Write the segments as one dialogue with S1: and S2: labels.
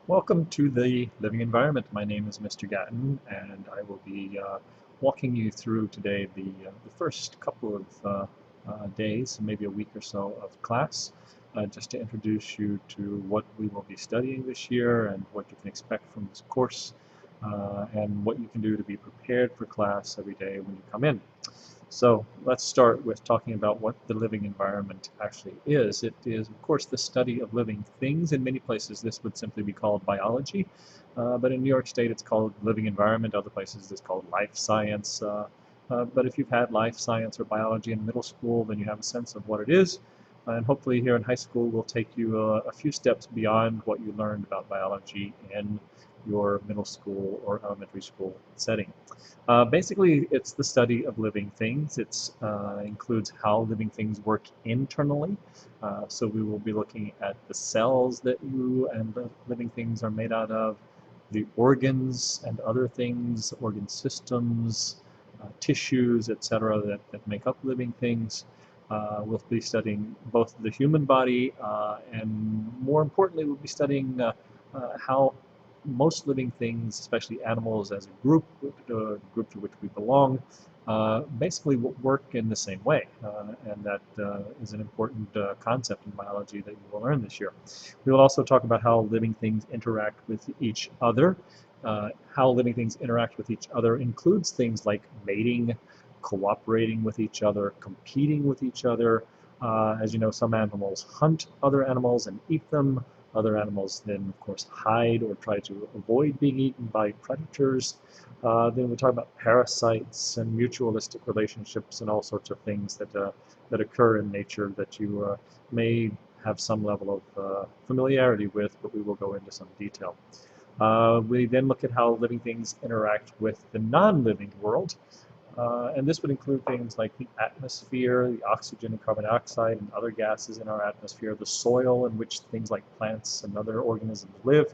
S1: Welcome to the Living Environment. My name is Mr. Gatton, and I will be walking you through today the first couple of days, maybe a week or so of class, just to introduce you to what we will be studying this year and what you can expect from this course, and what you can do to be prepared for class every day when you come in. So let's start with talking about what the living environment actually is. It is, of course, the study of living things. In many places, this would simply be called biology, but in New York State, it's called living environment. Other places, it's called life science. But if you've had life science or biology in middle school, then you have a sense of what it is. And hopefully here in high school, we'll take you a few steps beyond what you learned about biology in your middle school or elementary school setting. Basically, it's the study of living things. It includes how living things work internally. So we will be looking at the cells that you and the living things are made out of, the organs and other things, organ systems, tissues, etc., that make up living things. We'll be studying both the human body and, more importantly, we'll be studying how most living things, especially animals as a group, group to which we belong, basically work in the same way. And that is an important concept in biology that you will learn this year. We will also talk about how living things interact with each other. How living things interact with each other includes things like mating, cooperating with each other, competing with each other. As you know, some animals hunt other animals and eat them. Other animals then, of course, hide or try to avoid being eaten by predators. Then we talk about parasites and mutualistic relationships and all sorts of things that occur in nature that you may have some level of familiarity with, but we will go into some detail. We then look at how living things interact with the non-living world. And this would include things like the atmosphere, the oxygen and carbon dioxide and other gases in our atmosphere, the soil in which things like plants and other organisms live,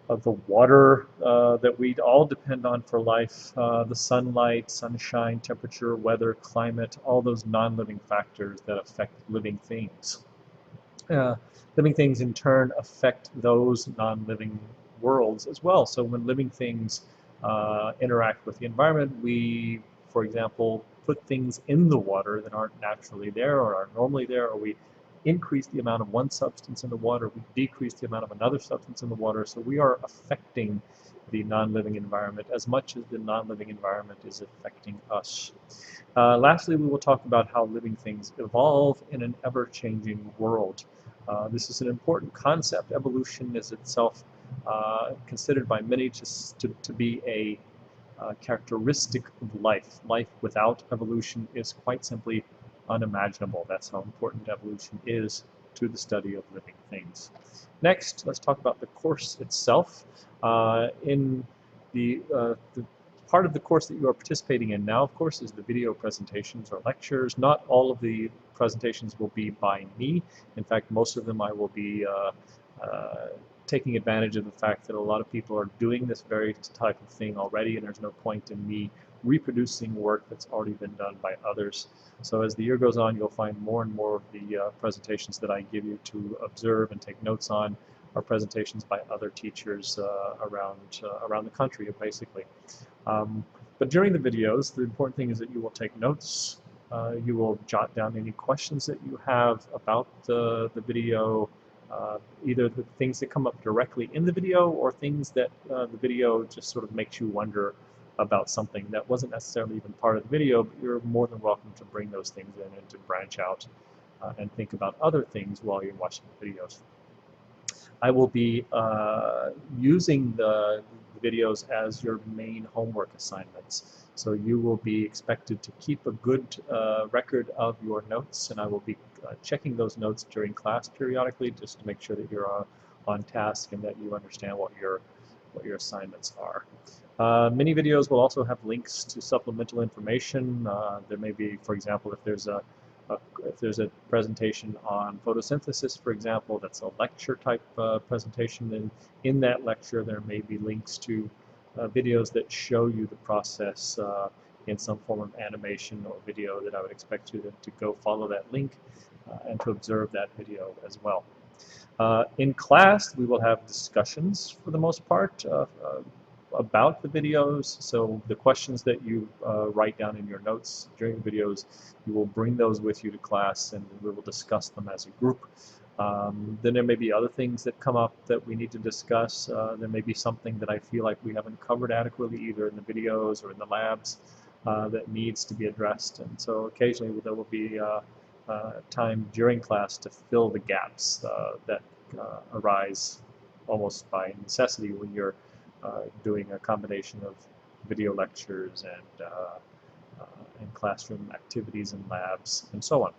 S1: the water that we all depend on for life, the sunlight, sunshine, temperature, weather, climate, all those non-living factors that affect living things. Living things in turn affect those non-living worlds as well. So when living things interact with the environment, we, for example, put things in the water that aren't naturally there or aren't normally there, or we increase the amount of one substance in the water, we decrease the amount of another substance in the water. So we are affecting the non-living environment as much as the non-living environment is affecting us. Lastly, we will talk about how living things evolve in an ever-changing world. This is an important concept. Evolution is itself considered by many to be a characteristic of life. Life without evolution is quite simply unimaginable. That's how important evolution is to the study of living things. Next, let's talk about the course itself. In the part of the course that you are participating in now, of course, is the video presentations or lectures. Not all of the presentations will be by me. In fact, most of them I will be taking advantage of the fact that a lot of people are doing this very type of thing already, and there's no point in me reproducing work that's already been done by others. So as the year goes on, you'll find more and more of the presentations that I give you to observe and take notes on are presentations by other teachers around the country, basically. But during the videos, the important thing is that you will take notes. You will jot down any questions that you have about the video, either the things that come up directly in the video or things that the video just sort of makes you wonder about something that wasn't necessarily even part of the video, but you're more than welcome to bring those things in and to branch out and think about other things while you're watching the videos. I will be using the videos as your main homework assignments. So you will be expected to keep a good record of your notes, and I will be checking those notes during class periodically just to make sure that you're on task and that you understand what your assignments are. Many videos will also have links to supplemental information. There may be, for example, if there's a presentation on photosynthesis, for example, that's a lecture type presentation, then in that lecture there may be links to videos that show you the process in some form of animation or video that I would expect you to go follow that link and to observe that video as well. In class, we will have discussions for the most part about the videos. So the questions that you write down in your notes during the videos, you will bring those with you to class and we will discuss them as a group. Then there may be other things that come up that we need to discuss. There may be something that I feel like we haven't covered adequately either in the videos or in the labs that needs to be addressed. And so occasionally there will be time during class to fill the gaps that arise almost by necessity when you're doing a combination of video lectures and classroom activities and labs and so on.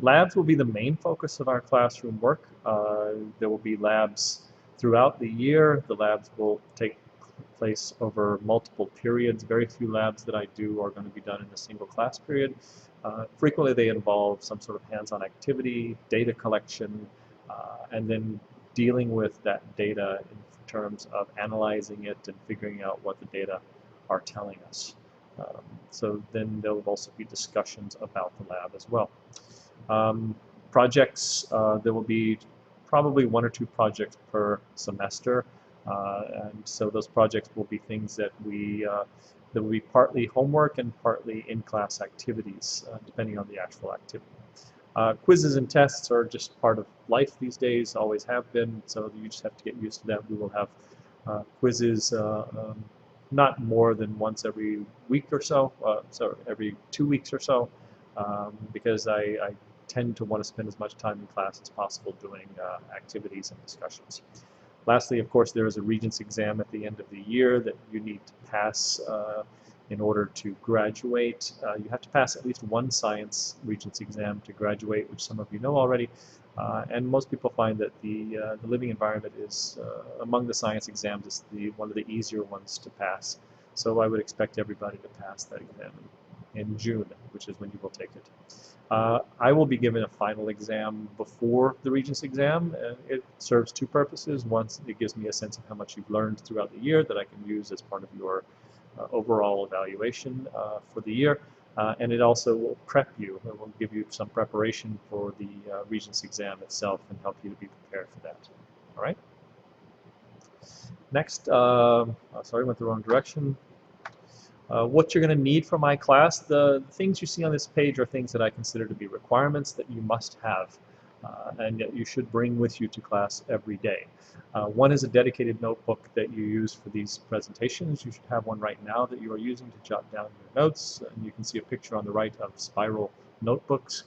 S1: Labs will be the main focus of our classroom work. There will be labs throughout the year. The labs will take place over multiple periods. Very few labs that I do are going to be done in a single class period. Frequently they involve some sort of hands-on activity, data collection, and then dealing with that data in terms of analyzing it and figuring out what the data are telling us. So then there will also be discussions about the lab as well. Projects, there will be probably 1 or 2 projects per semester, and so those projects will be things that that will be partly homework and partly in-class activities, depending on the actual activity. Quizzes and tests are just part of life these days, always have been, so you just have to get used to that. We will have quizzes not more than once every week or so, so every 2 weeks or so, because I tend to want to spend as much time in class as possible doing activities and discussions. Lastly, of course, there is a Regents exam at the end of the year that you need to pass in order to graduate. You have to pass at least 1 science Regents exam to graduate, which some of you know already. And most people find that the living environment is, among the science exams, is one of the easier ones to pass. So I would expect everybody to pass that exam in June, which is when you will take it. I will be given a final exam before the Regents exam. It serves 2 purposes. One, it gives me a sense of how much you've learned throughout the year that I can use as part of your overall evaluation for the year. And it also will prep you. It will give you some preparation for the Regents exam itself and help you to be prepared for that. All right? Next, sorry, went the wrong direction. What you're going to need for my class, the things you see on this page are things that I consider to be requirements that you must have and that you should bring with you to class every day. One is a dedicated notebook that you use for these presentations. You should have one right now that you are using to jot down your notes. And you can see a picture on the right of spiral notebooks.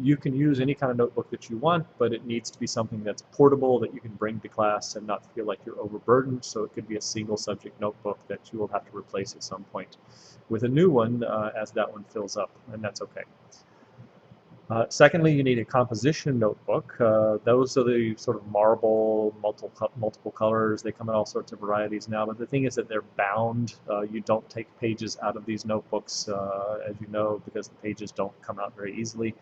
S1: You can use any kind of notebook that you want, but it needs to be something that's portable that you can bring to class and not feel like you're overburdened. So it could be a single subject notebook that you will have to replace at some point with a new one as that one fills up, and that's okay. Secondly, you need a composition notebook. Those are the sort of marble, multiple colors. They come in all sorts of varieties now, but the thing is that they're bound. You don't take pages out of these notebooks, as you know, because the pages don't come out very easily.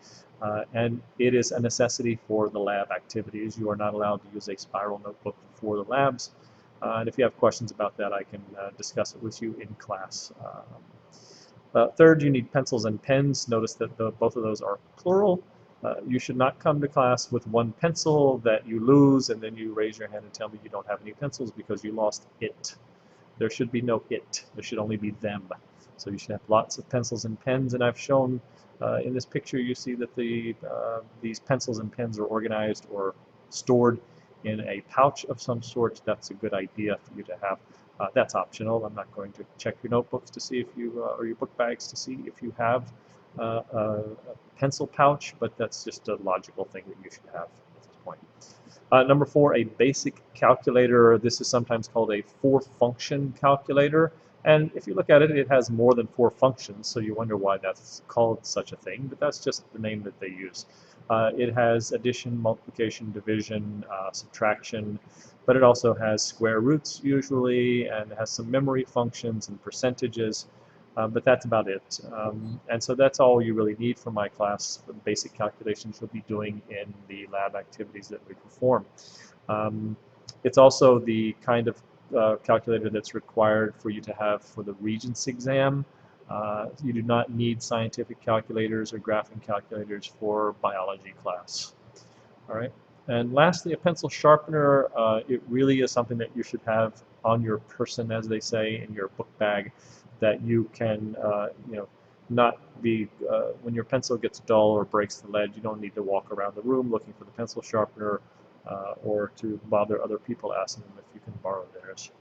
S1: And it is a necessity for the lab activities. You are not allowed to use a spiral notebook for the labs. And if you have questions about that, I can discuss it with you in class. Third, you need pencils and pens. Notice that both of those are plural. You should not come to class with 1 pencil that you lose and then you raise your hand and tell me you don't have any pencils because you lost it. There should be no it. There should only be them. So you should have lots of pencils and pens, and I've shown in this picture you see that these pencils and pens are organized or stored in a pouch of some sort. That's a good idea for you to have. That's optional. I'm not going to check your notebooks to see if you, or your book bags to see if you have a pencil pouch, but that's just a logical thing that you should have at this point. Number 4, a basic calculator. This is sometimes called a 4-function calculator. And if you look at it, it has more than 4 functions, so you wonder why that's called such a thing, but that's just the name that they use. It has addition, multiplication, division, subtraction, but it also has square roots usually, and it has some memory functions and percentages, but that's about it. And so that's all you really need for my class. The basic calculations you'll be doing in the lab activities that we perform. It's also the kind of calculator that's required for you to have for the Regents exam. You do not need scientific calculators or graphing calculators for biology class. All right. And lastly, a pencil sharpener. It really is something that you should have on your person, as they say, in your book bag, that you can, not be, when your pencil gets dull or breaks the lead, you don't need to walk around the room looking for the pencil sharpener or to bother other people asking them if you can borrow theirs.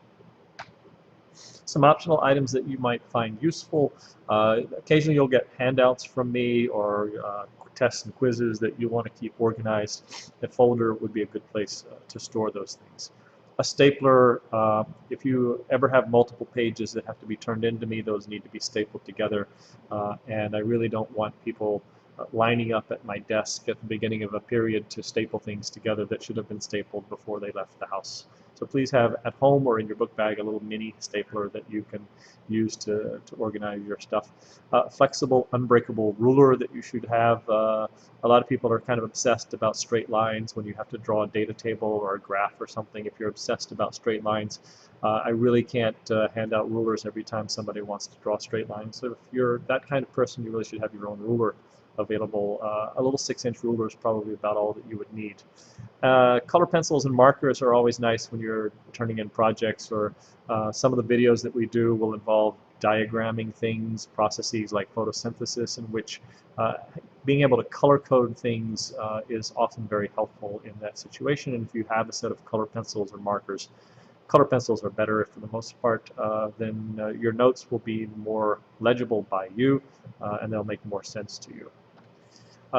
S1: Some optional items that you might find useful. Occasionally you'll get handouts from me or tests and quizzes that you want to keep organized. A folder would be a good place to store those things. A stapler, if you ever have multiple pages that have to be turned into me, those need to be stapled together. And I really don't want people lining up at my desk at the beginning of a period to staple things together that should have been stapled before they left the house. So please have at home or in your book bag a little mini stapler that you can use to organize your stuff. Flexible, unbreakable ruler that you should have. A lot of people are kind of obsessed about straight lines when you have to draw a data table or a graph or something. If you're obsessed about straight lines, I really can't hand out rulers every time somebody wants to draw straight lines. So if you're that kind of person, you really should have your own ruler available. A little 6-inch ruler is probably about all that you would need. Color pencils and markers are always nice when you're turning in projects, or some of the videos that we do will involve diagramming things, processes like photosynthesis, in which being able to color code things is often very helpful in that situation. And if you have a set of color pencils or markers, color pencils are better for the most part, then your notes will be more legible by you and they'll make more sense to you.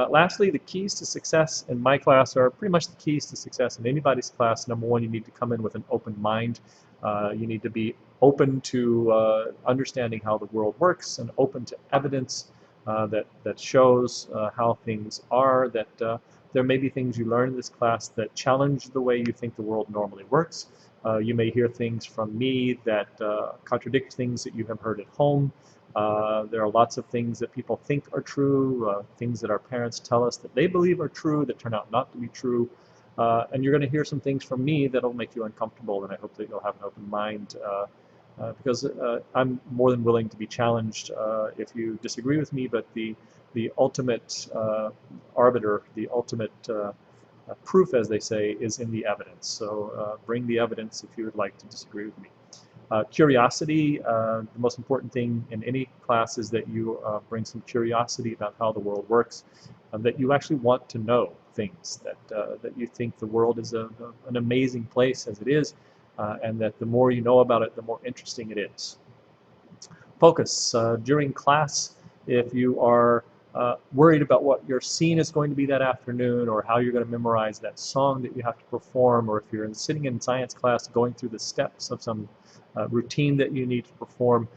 S1: Lastly, the keys to success in my class are pretty much the keys to success in anybody's class. Number one, you need to come in with an open mind. You need to be open to understanding how the world works and open to evidence that shows how things are, that there may be things you learn in this class that challenge the way you think the world normally works. You may hear things from me that contradict things that you have heard at home. There are lots of things that people think are true, things that our parents tell us that they believe are true that turn out not to be true. And you're going to hear some things from me that will make you uncomfortable, and I hope that you'll have an open mind because I'm more than willing to be challenged if you disagree with me, but the ultimate arbiter, the ultimate proof, as they say, is in the evidence. So bring the evidence if you would like to disagree with me. Curiosity, the most important thing in any class is that you bring some curiosity about how the world works, that you actually want to know things, that you think the world is an amazing place as it is, and that the more you know about it, the more interesting it is. Focus. During class, if you are worried about what your scene is going to be that afternoon, or how you're going to memorize that song that you have to perform, or if you're sitting in science class going through the steps of some routine that you need to perform,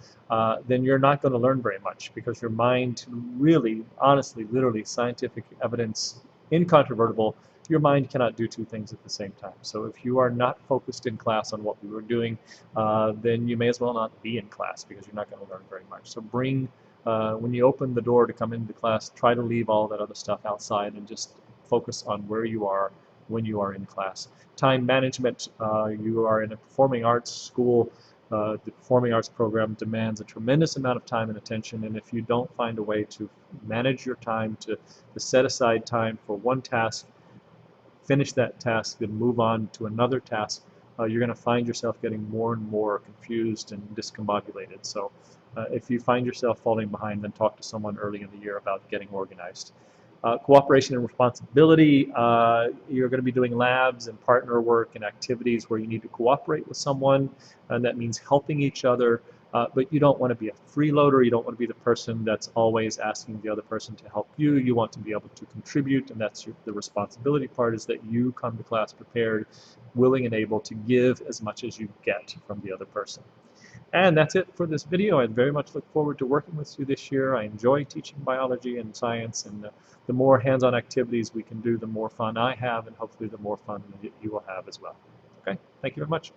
S1: then you're not going to learn very much, because your mind really, honestly, literally, scientific evidence, incontrovertible, your mind cannot do two things at the same time. So if you are not focused in class on what we were doing, then you may as well not be in class, because you're not going to learn very much. So bring, when you open the door to come into class, try to leave all that other stuff outside and just focus on where you are when you are in class. Time management, you are in a performing arts school. The performing arts program demands a tremendous amount of time and attention, and if you don't find a way to manage your time, to set aside time for one task, finish that task, then move on to another task, you're going to find yourself getting more and more confused and discombobulated. So if you find yourself falling behind, then talk to someone early in the year about getting organized. Cooperation and responsibility, you're going to be doing labs and partner work and activities where you need to cooperate with someone, and that means helping each other, but you don't want to be a freeloader. You don't want to be the person that's always asking the other person to help you. You want to be able to contribute, and that's the responsibility part, is that you come to class prepared, willing and able to give as much as you get from the other person. And that's it for this video. I very much look forward to working with you this year. I enjoy teaching biology and science, and the more hands-on activities we can do, the more fun I have, and hopefully the more fun that you will have as well. Okay, thank you very much.